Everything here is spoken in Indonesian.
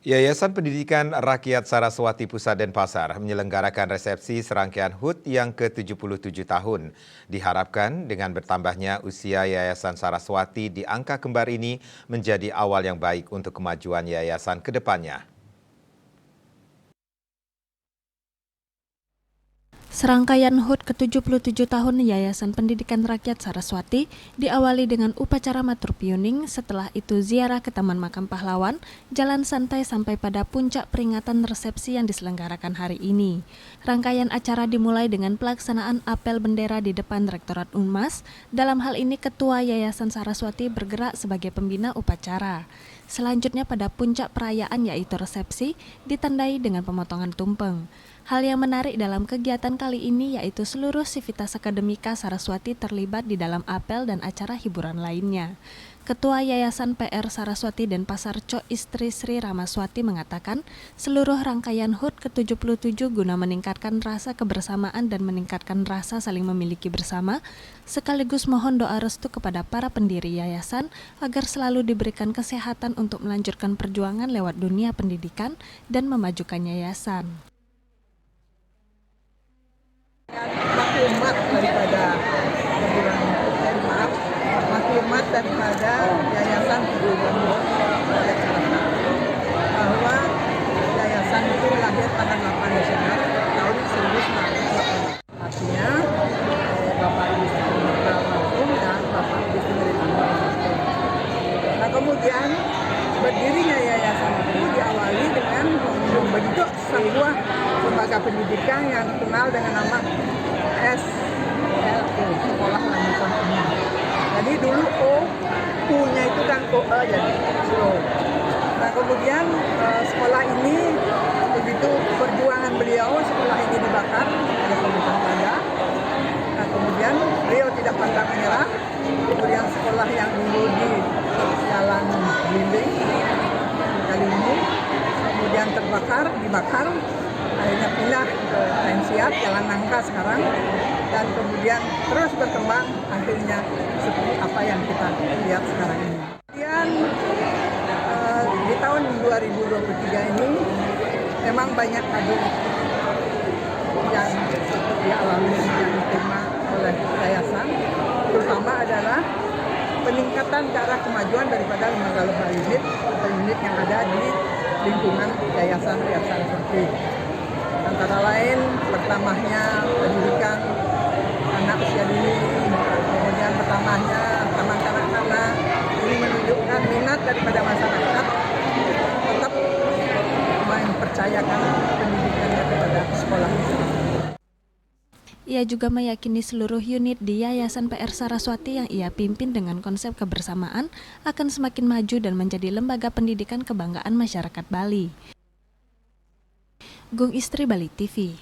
Yayasan Pendidikan Rakyat Saraswati Pusat Denpasar menyelenggarakan resepsi serangkaian HUT yang ke-77 tahun. Diharapkan dengan bertambahnya usia Yayasan Saraswati di angka kembar ini menjadi awal yang baik untuk kemajuan yayasan ke depannya. Serangkaian HUT ke-77 tahun Yayasan Pendidikan Rakyat Saraswati diawali dengan upacara matur piuning, setelah itu ziarah ke Taman Makam Pahlawan, jalan santai sampai pada puncak peringatan resepsi yang diselenggarakan hari ini. Rangkaian acara dimulai dengan pelaksanaan apel bendera di depan Rektorat Unmas, dalam hal ini Ketua Yayasan Saraswati bergerak sebagai pembina upacara. Selanjutnya pada puncak perayaan yaitu resepsi, ditandai dengan pemotongan tumpeng. Hal yang menarik dalam kegiatan kali ini yaitu seluruh sivitas akademika Saraswati terlibat di dalam apel dan acara hiburan lainnya. Ketua Yayasan PR Saraswati Denpasar Cok Istri Sri Ramaswati mengatakan seluruh rangkaian HUT ke-77 guna meningkatkan rasa kebersamaan dan meningkatkan rasa saling memiliki bersama, sekaligus mohon doa restu kepada para pendiri yayasan agar selalu diberikan kesehatan untuk melanjutkan perjuangan lewat dunia pendidikan dan memajukan yayasan. Maklumat daripada maklumat daripada Yayasan Pendidikan bahwa yayasan itu lahir pada 8 Desember tahun 1998. Artinya Bapak Ibu almarhum dan Bapak Ibu almarhum. Nah, kemudian berdirinya yayasan itu diawali dengan membentuk sebuah lembaga pendidikan yang dikenal dengan nama SLU, Sekolah Lanjutan Umum. Jadi dulu U-nya itu kan O-E jadi slow. Nah, kemudian sekolah ini begitu perjuangan beliau, sekolah ini dibakar oleh pemerintah Belanda. Nah, kemudian beliau tidak pantang menyerah. Kemudian sekolah yang dulu di Jalan Blimbing kali ini kemudian dibakar. Akhirnya pindah ke Pensiat, Jalan Nangka sekarang, dan kemudian terus berkembang akhirnya seperti apa yang kita lihat sekarang ini. Kemudian di tahun 2023 ini memang banyak kader yang dialami yang diterima oleh yayasan, terutama adalah peningkatan ke arah kemajuan daripada lembaga-lembaga unit atau unit yang ada di lingkungan Yayasan Saraswati. Antara lain pertamanya pendidikan anak usia dini, kemudian pertamanya taman kanak-kanak. Ini menunjukkan minat daripada masyarakat tetap mempercayakan pendidikannya kepada sekolah. Ia juga meyakini seluruh unit di Yayasan PR Saraswati yang ia pimpin dengan konsep kebersamaan akan semakin maju dan menjadi lembaga pendidikan kebanggaan masyarakat Bali. Gung Istri, Bali TV.